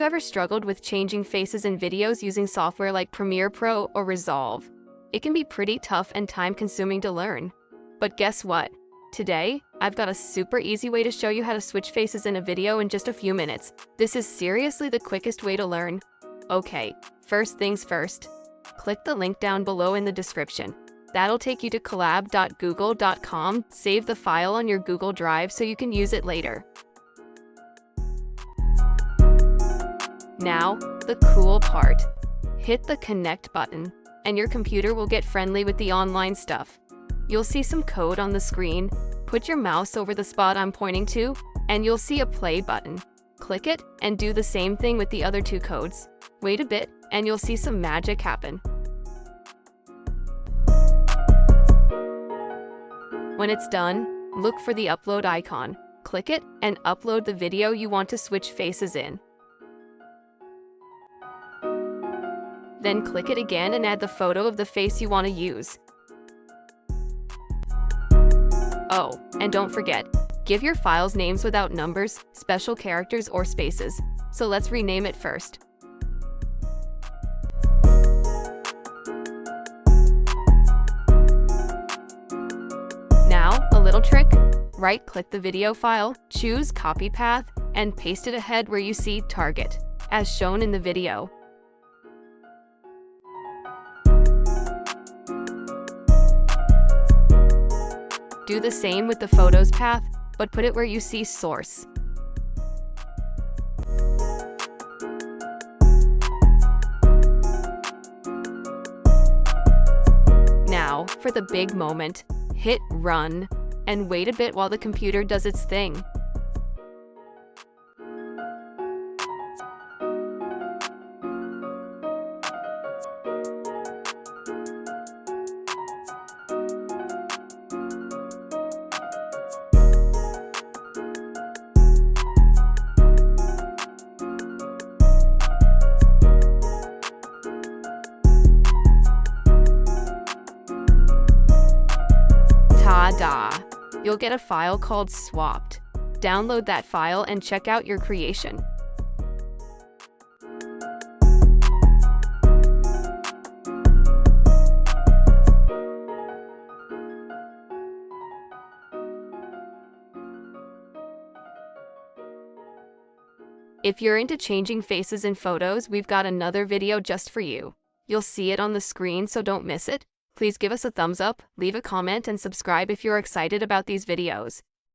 You ever struggled with changing faces in videos using software like Premiere Pro or Resolve? It can be pretty tough and time-consuming to learn. But guess what? Today, I've got a super easy way to show you how to switch faces in a video in just a few minutes. This is seriously the quickest way to learn. Okay, first things first. Click the link down below in the description. That'll take you to collab.google.com. Save the file on your Google Drive so you can use it later. Now, the cool part. Hit the connect button, and your computer will get friendly with the online stuff. You'll see some code on the screen. Put your mouse over the spot I'm pointing to, and you'll see a play button. Click it, and do the same thing with the other two codes. Wait a bit, and you'll see some magic happen. When it's done, look for the upload icon. Click it, and upload the video you want to switch faces in. Then click it again and add the photo of the face you want to use. Oh, and don't forget, give your files names without numbers, special characters, or spaces. So let's rename it first. Now, a little trick. Right-click the video file, choose Copy Path, and paste it ahead where you see Target, as shown in the video. Do the same with the photos path, but put it where you see source. Now, for the big moment, hit run, and wait a bit while the computer does its thing. Ta-da! You'll get a file called swapped. Download that file and check out your creation. If you're into changing faces in photos, we've got another video just for you. You'll see it on the screen, so don't miss it. Please give us a thumbs up, leave a comment, and subscribe if you're excited about these videos.